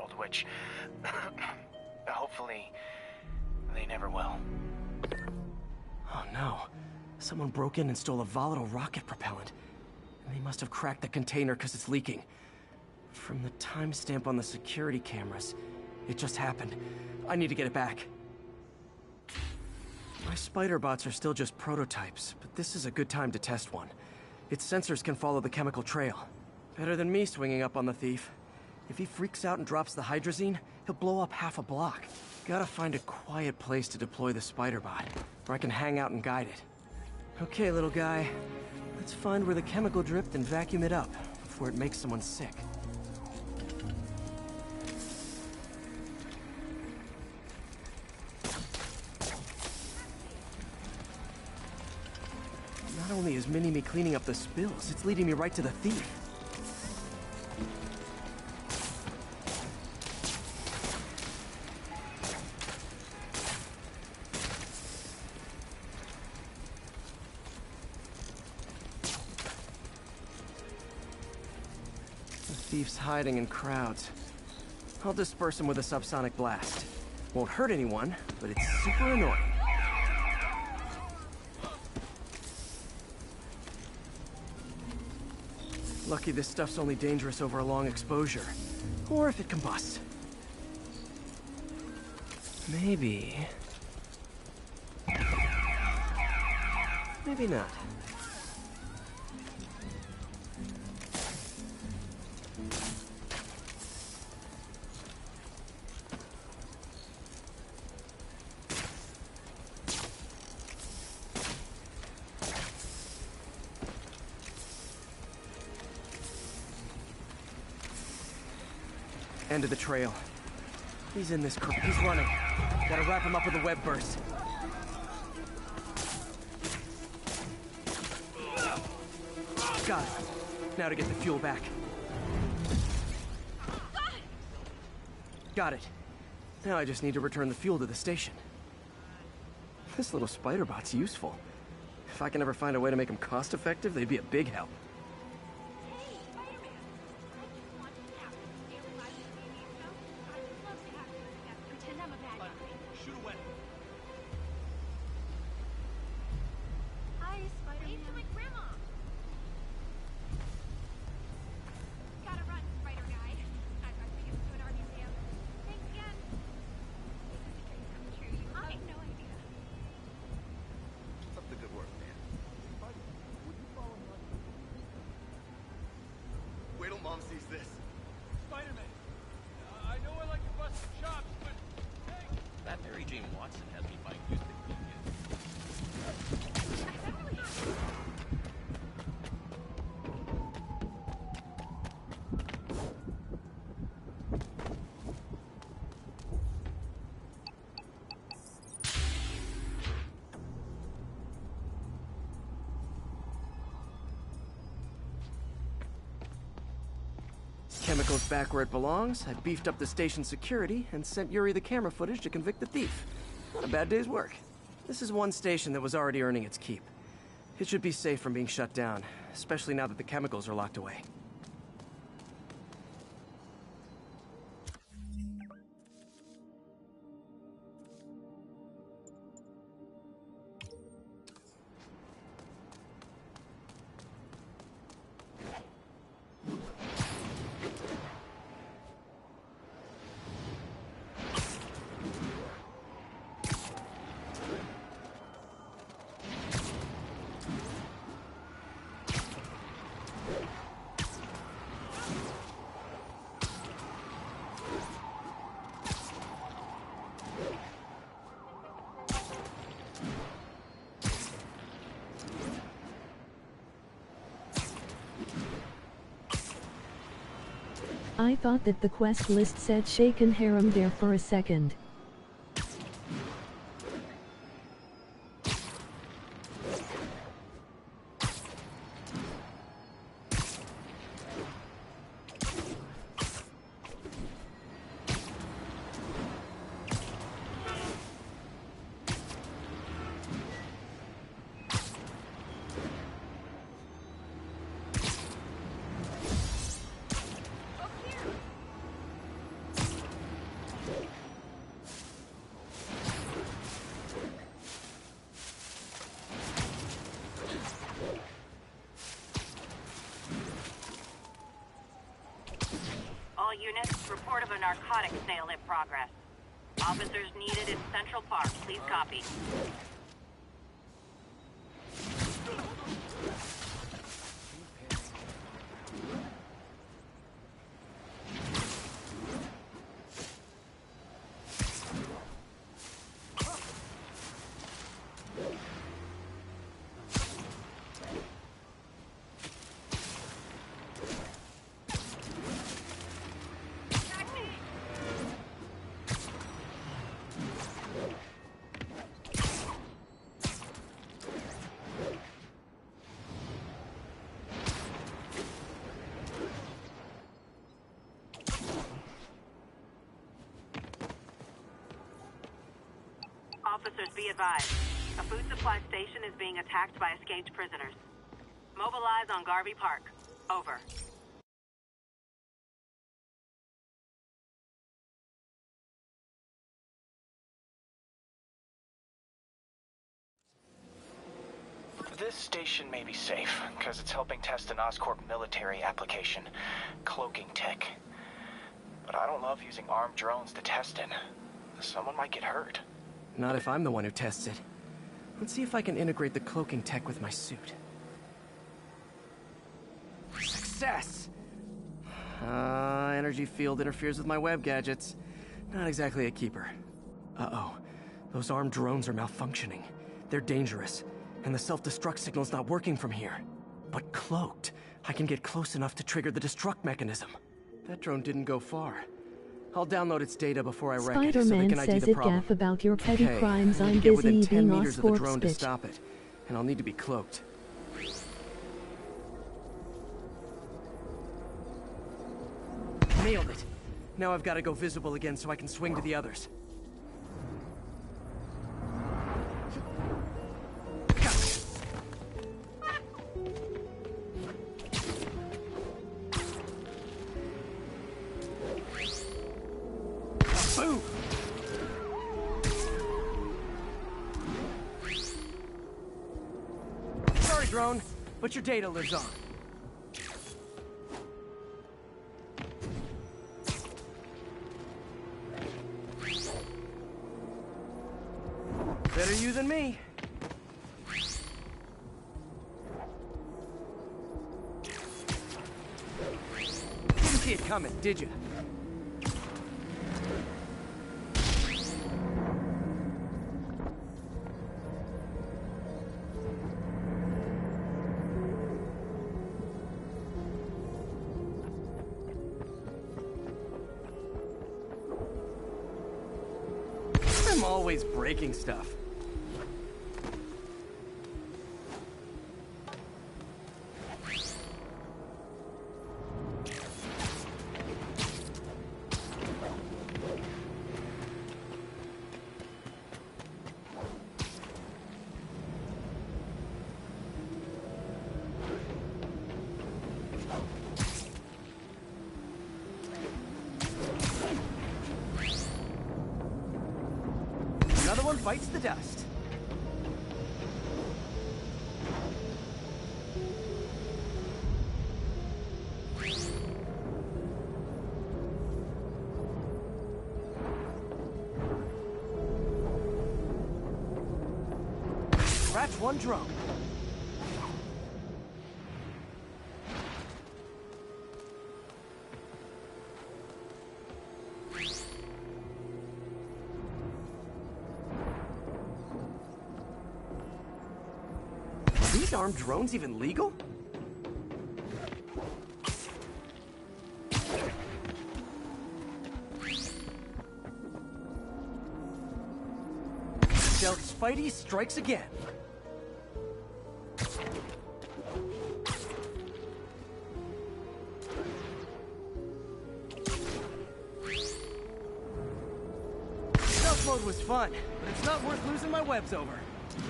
world, which hopefully they never will. Oh no. Someone broke in and stole a volatile rocket propellant. And they must have cracked the container because it's leaking. From the timestamp on the security cameras, it just happened. I need to get it back. My spider bots are still just prototypes, but this is a good time to test one. Its sensors can follow the chemical trail. Better than me swinging up on the thief. If he freaks out and drops the hydrazine, he'll blow up half a block. Gotta find a quiet place to deploy the spider bot, where I can hang out and guide it. Okay, little guy. Let's find where the chemical dripped and vacuum it up before it makes someone sick. Not only is Mini-Me cleaning up the spills, it's leading me right to the thief. The thief's hiding in crowds. I'll disperse him with a subsonic blast. Won't hurt anyone, but it's super annoying. Lucky this stuff's only dangerous over a long exposure. Or if it combusts. Maybe... maybe not. End of the trail. He's in this he's running. Gotta wrap him up with a web burst. Got it. Now to get the fuel back. Got it. Now I just need to return the fuel to the station. This little spider bot's useful. If I can ever find a way to make them cost-effective, they'd be a big help. Mom sees this. Spider-Man, I know I like to bust some chops, but hey! That Mary Jane Watson has me buying used Chemicals back where it belongs. I beefed up the station security and sent Yuri the camera footage to convict the thief. Not a bad day's work. This is one station that was already earning its keep. It should be safe from being shut down, especially now that the chemicals are locked away. I thought that the quest list said Shaken Harem there for a second. units, report of a narcotics sale in progress. Officers needed in Central Park. Please copy. Officers, be advised. A food supply station is being attacked by escaped prisoners. Mobilize on Garvey Park. Over. This station may be safe, because it's helping test an Oscorp military application, cloaking tech. But I don't love using armed drones to test in. Someone might get hurt. Not if I'm the one who tests it. Let's see if I can integrate the cloaking tech with my suit. Success! Energy field interferes with my web gadgets. Not exactly a keeper. Uh-oh. Those armed drones are malfunctioning. They're dangerous, and the self-destruct signal's not working from here. But cloaked, I can get close enough to trigger the destruct mechanism. That drone didn't go far. I'll download its data before I wreck it, so they can ID Spider-Man says the it problem. gaff about your petty Okay, crimes. I need I'm to get within busy 10 eating meters of the Oscorp's drone to bitch. stop it, and I'll need to be cloaked. Nailed it. Now I've got to go visible again so I can swing to the others. Boom! Sorry, drone, but your data lives on. Better you than me. Didn't see it coming, did you? I'm always breaking stuff. Another one bites the dust. Scratch one drone. Are these armed drones even legal? Stealth Spidey strikes again. Stealth mode was fun, but it's not worth losing my webs over.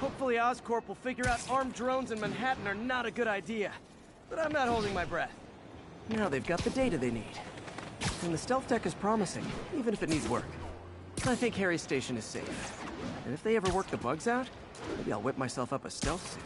Hopefully Oscorp will figure out armed drones in Manhattan are not a good idea. But I'm not holding my breath. Now they've got the data they need. And the stealth tech is promising, even if it needs work. I think Harry's station is safe. And if they ever work the bugs out, maybe I'll whip myself up a stealth suit.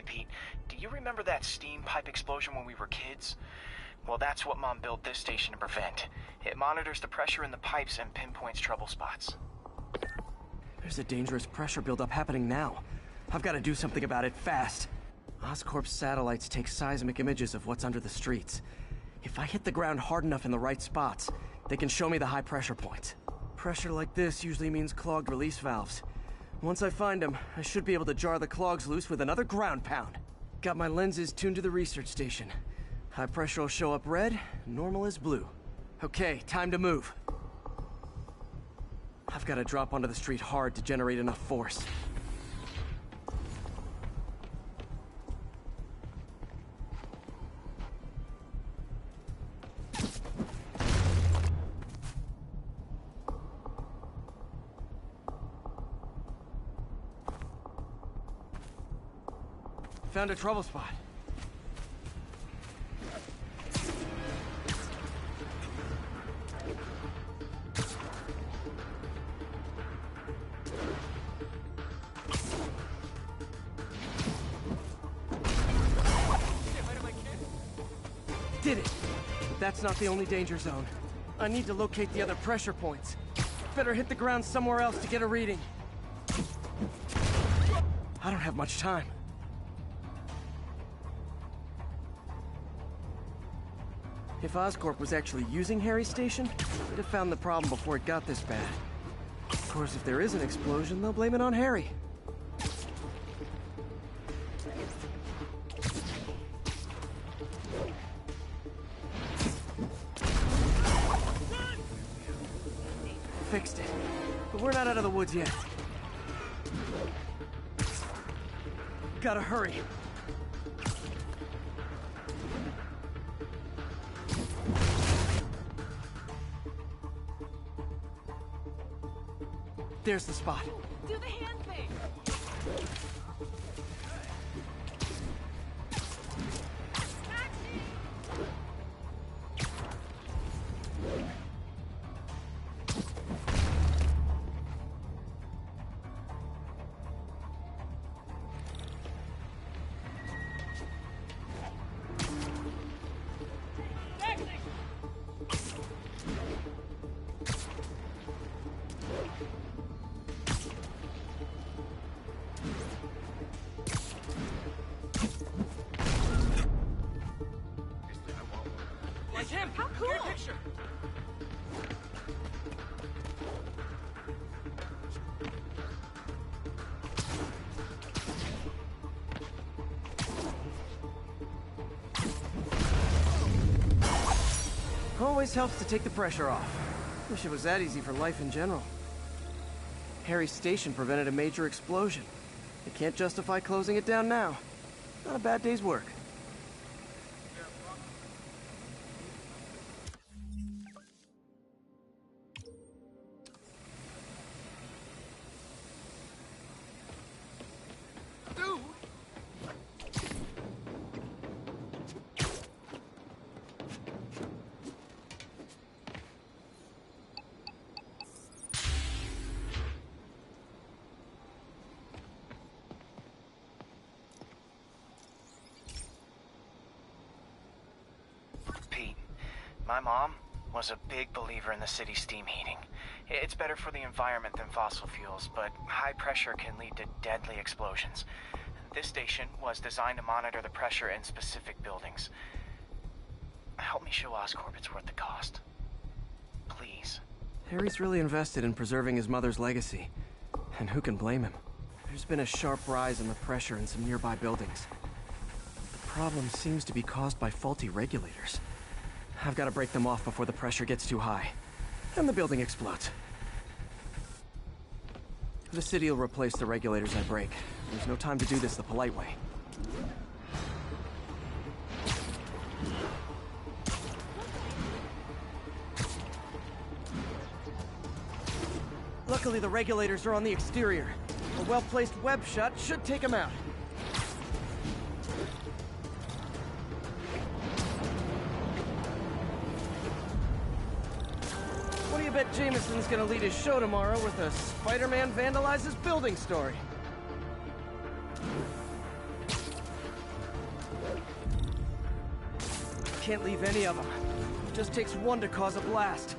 Hey, Pete, do you remember that steam pipe explosion when we were kids? Well, that's what Mom built this station to prevent. It monitors the pressure in the pipes and pinpoints trouble spots. There's a dangerous pressure buildup happening now. I've got to do something about it fast. Oscorp's satellites take seismic images of what's under the streets. If I hit the ground hard enough in the right spots, they can show me the high pressure points. Pressure like this usually means clogged release valves. Once I find them, I should be able to jar the clogs loose with another ground pound. Got my lenses tuned to the research station. High pressure will show up red, normal is blue. Okay, time to move. I've got to drop onto the street hard to generate enough force. Found a trouble spot. Did it! But that's not the only danger zone. I need to locate the other pressure points. Better hit the ground somewhere else to get a reading. I don't have much time. If Oscorp was actually using Harry's station, they'd have found the problem before it got this bad. Of course, if there is an explosion, they'll blame it on Harry. Fixed it. But we're not out of the woods yet. Gotta hurry. There's the spot. Do the hand thing! Always helps to take the pressure off. Wish it was that easy for life in general. Harry's station prevented a major explosion. They can't justify closing it down now. Not a bad day's work. My mom was a big believer in the city's steam heating. It's better for the environment than fossil fuels, but high pressure can lead to deadly explosions. This station was designed to monitor the pressure in specific buildings. Help me show Oscorp it's worth the cost. Please. Harry's really invested in preserving his mother's legacy. And who can blame him? There's been a sharp rise in the pressure in some nearby buildings. The problem seems to be caused by faulty regulators. I've got to break them off before the pressure gets too high. And the building explodes. The city will replace the regulators I break. There's no time to do this the polite way. Luckily, the regulators are on the exterior. A well-placed web shot should take them out. I bet Jameson's gonna lead his show tomorrow with a Spider-Man vandalizes building story. can't leave any of them. It just takes one to cause a blast.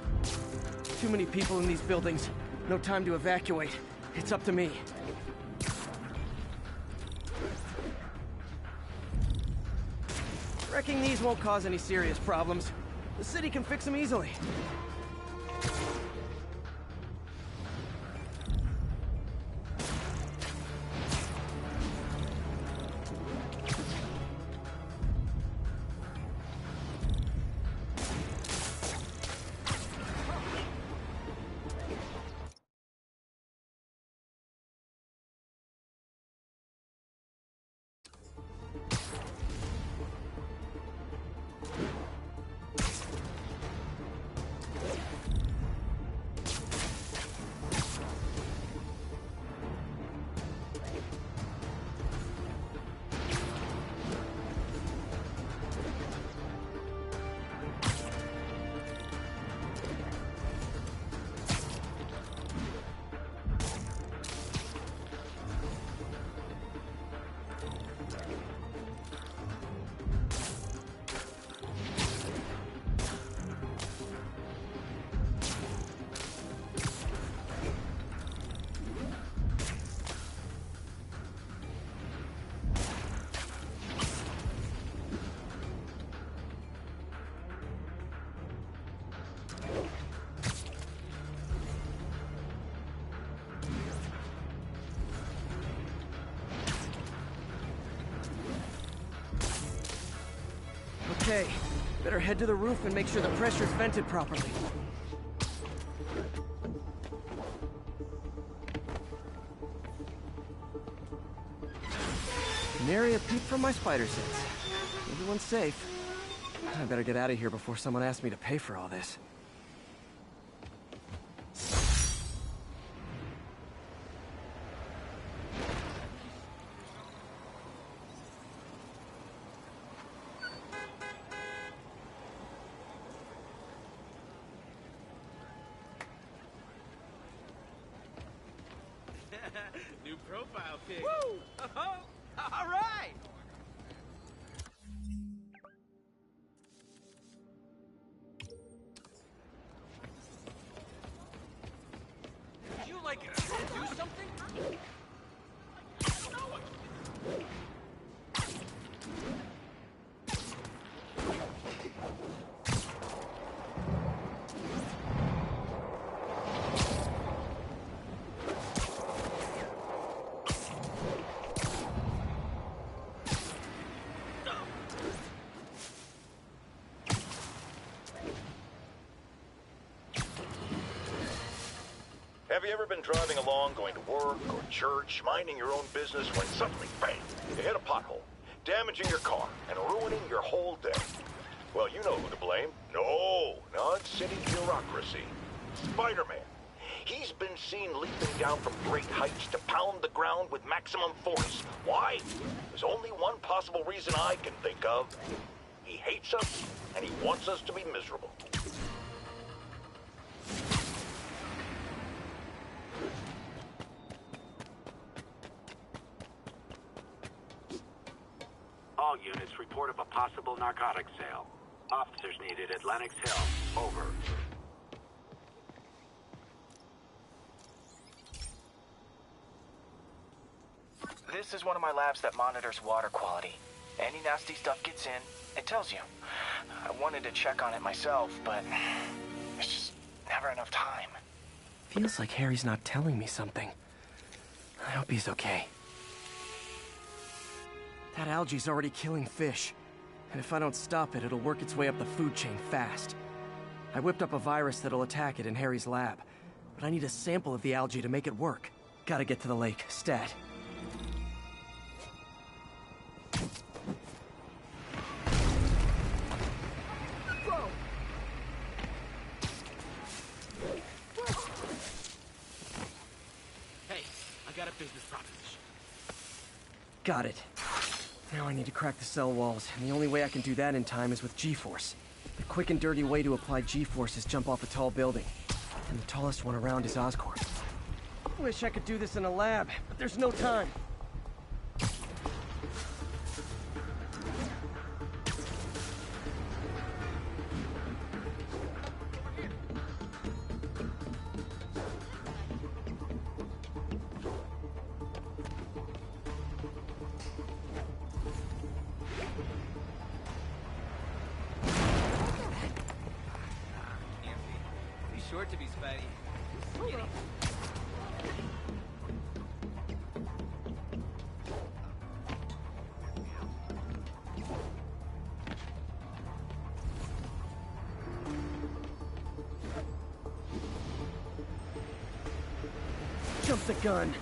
Too many people in these buildings. No time to evacuate. It's up to me. Wrecking these won't cause any serious problems. The city can fix them easily. Okay, better head to the roof and make sure the pressure's vented properly. Nary a peep from my spider sense. Everyone's safe. I better get out of here before someone asks me to pay for all this. New profile pic. Woo! All right! Would you like to do something? Have you ever been driving along, going to work or church, minding your own business, when suddenly, bang, you hit a pothole, damaging your car and ruining your whole day? Well, you know who to blame. No, not city bureaucracy. Spider-Man. He's been seen leaping down from great heights to pound the ground with maximum force. Why? There's only one possible reason I can think of. He hates us, and he wants us to be miserable. All units report of a possible narcotics sale. Officers needed at Lenox Hill. Over. This is one of my labs that monitors water quality. Any nasty stuff gets in, it tells you. I wanted to check on it myself, but there's just never enough time. Feels like Harry's not telling me something. I hope he's okay. That algae's already killing fish. And if I don't stop it, it'll work its way up the food chain fast. I whipped up a virus that'll attack it in Harry's lab. But I need a sample of the algae to make it work. Gotta get to the lake, stat. Hey, I got a business proposition. Got it. Now I need to crack the cell walls, and the only way I can do that in time is with G-force. The quick and dirty way to apply G-force is jump off a tall building. And the tallest one around is Oscorp. Wish I could do this in a lab, but there's no time. to be, Spidey. Skinny. Jump the gun.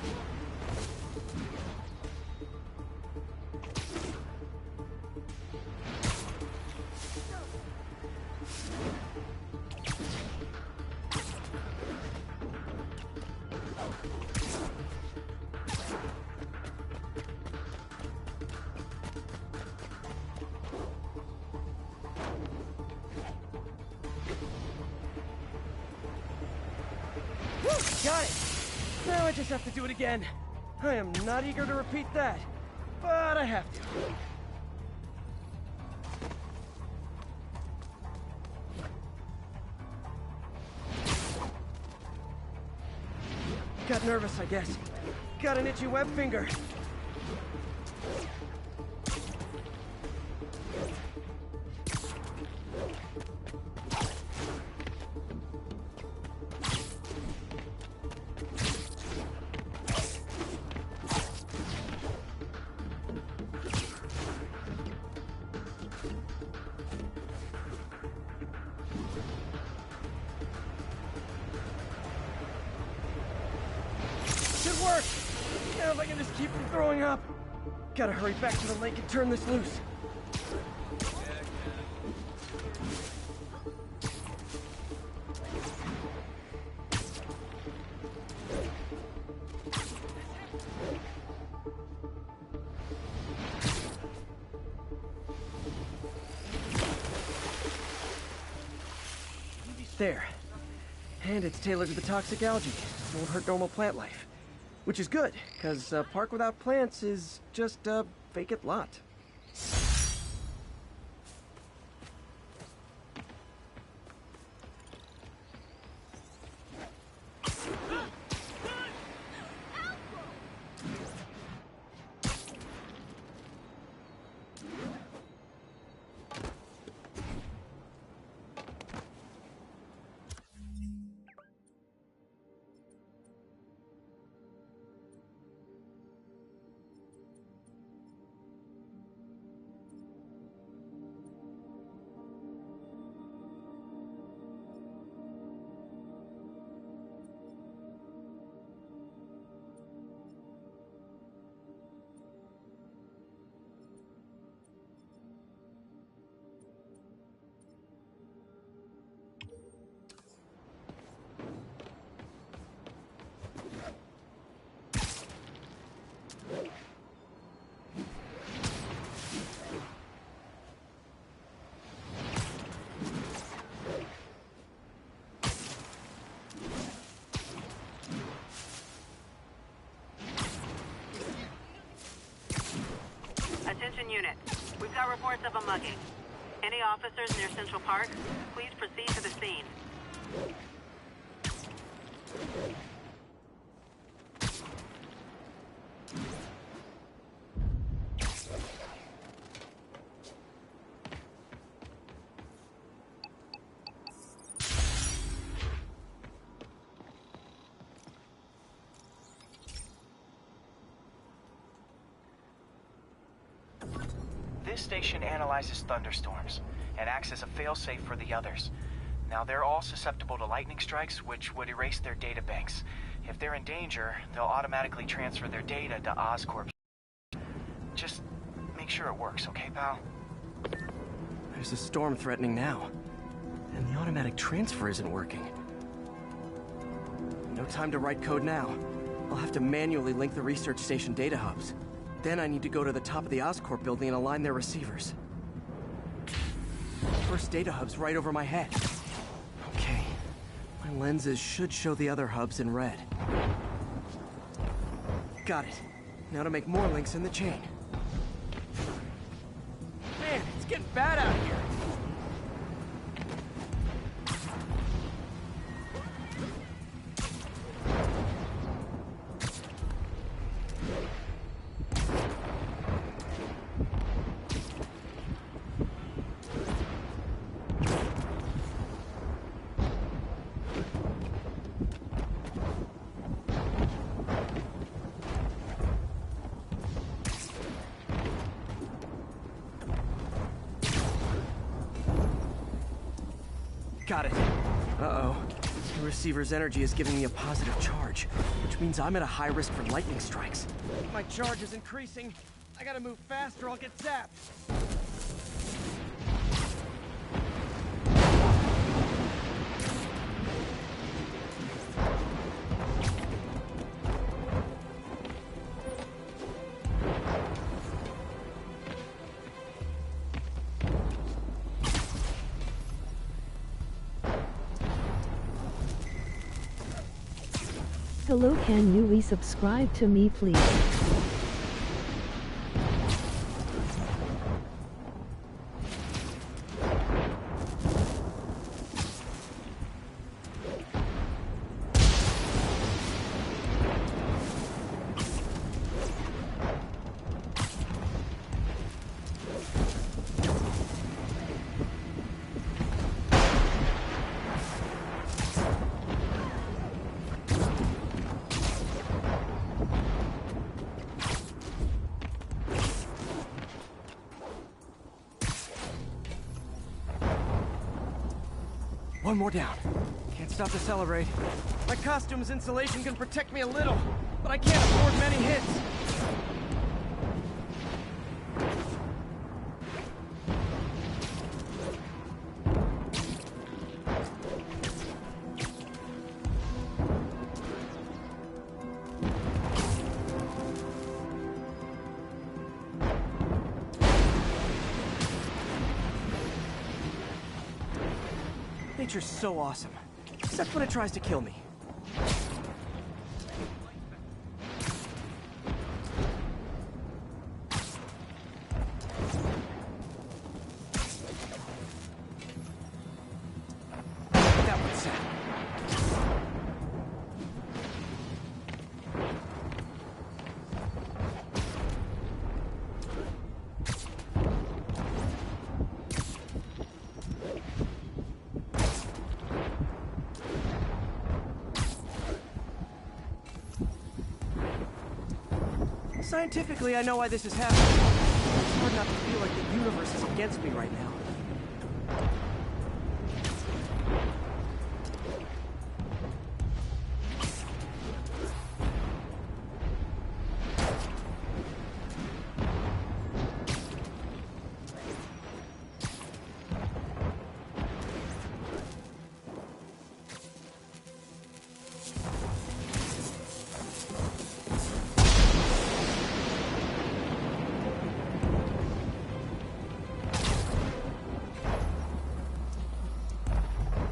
Got it! Now I just have to do it again. I am not eager to repeat that, but I have to. Got nervous, I guess. Got an itchy web finger. Should work! Now if I can just keep from throwing up. Gotta hurry back to the lake and turn this loose. There. And it's tailored to the toxic algae. Won't hurt normal plant life. Which is good, because a park without plants is just a vacant lot. Attention unit. We've got reports of a mugging. Any officers near Central Park, please proceed to the scene. This station analyzes thunderstorms and acts as a failsafe for the others. Now, they're all susceptible to lightning strikes, which would erase their data banks. If they're in danger, they'll automatically transfer their data to Oscorp. Just make sure it works, okay, pal? There's a storm threatening now, and the automatic transfer isn't working. No time to write code now. I'll have to manually link the research station data hubs. Then I need to go to the top of the Oscorp building and align their receivers. First data hub's right over my head. Okay. My lenses should show the other hubs in red. Got it. Now to make more links in the chain. Man, it's getting bad out here. Got it. Uh-oh. The receiver's energy is giving me a positive charge, which means I'm at a high risk for lightning strikes. My charge is increasing. I gotta move fast or I'll get zapped. Hello, can you resubscribe to me please? One more down. Can't stop to celebrate. My costume's insulation can protect me a little, but I can't afford many hits. Nature's so awesome, except when it tries to kill me. That one's set. Scientifically, I know why this is happening. It's hard not to feel like the universe is against me right now.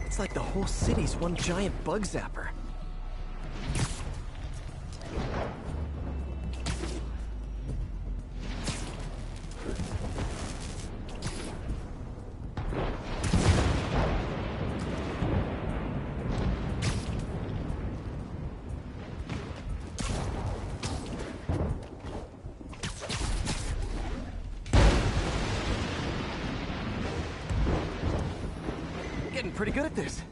It's like the whole city's one giant bug zapper. Getting pretty good at this.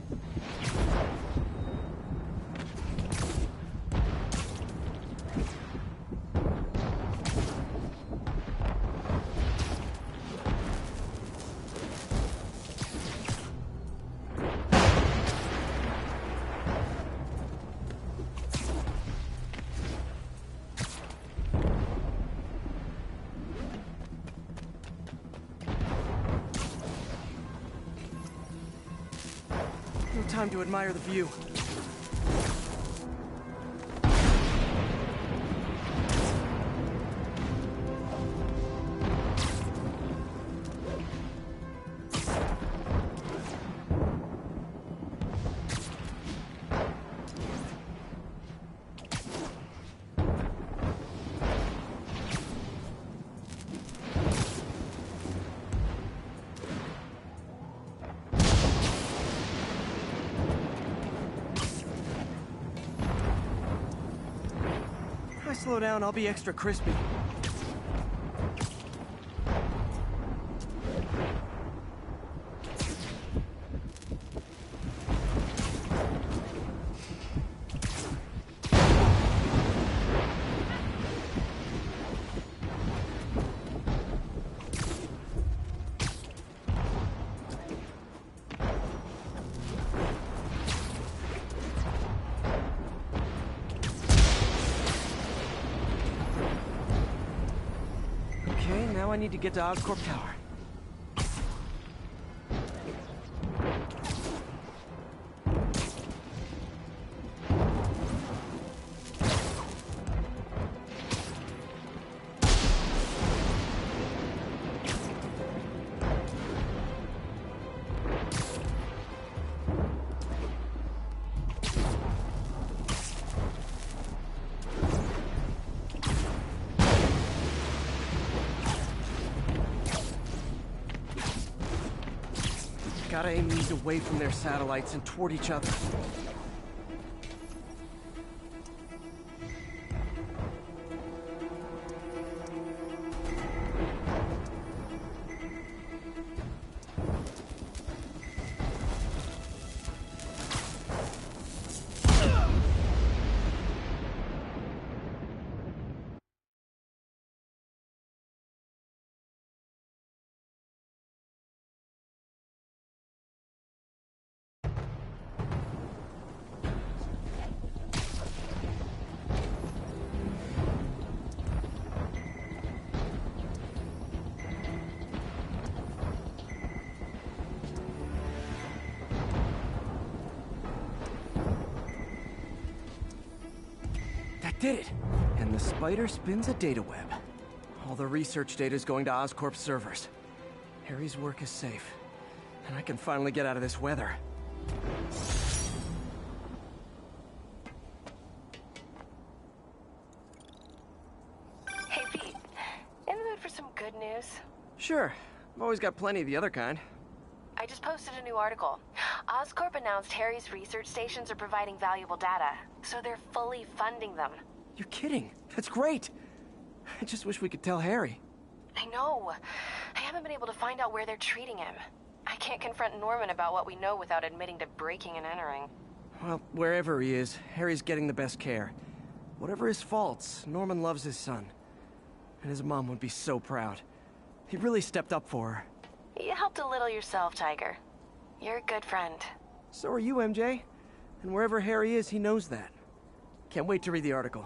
No time to admire the view. If I slow down, I'll be extra crispy. I need to get to Oscorp Tower. Gotta aim these away from their satellites and toward each other. Did it! And the spider spins a data web. All the research data is going to Oscorp's servers. Harry's work is safe, and I can finally get out of this weather. Hey, Pete. In the mood for some good news? Sure. I've always got plenty of the other kind. I just posted a new article. Oscorp announced Harry's research stations are providing valuable data, so they're fully funding them. You're kidding. That's great. I just wish we could tell Harry. I know. I haven't been able to find out where they're treating him. I can't confront Norman about what we know without admitting to breaking and entering. Well, wherever he is, Harry's getting the best care. Whatever his faults, Norman loves his son. And his mom would be so proud. He really stepped up for her. You helped a little yourself, Tiger. You're a good friend. So are you, MJ. And wherever Harry is, he knows that. Can't wait to read the article.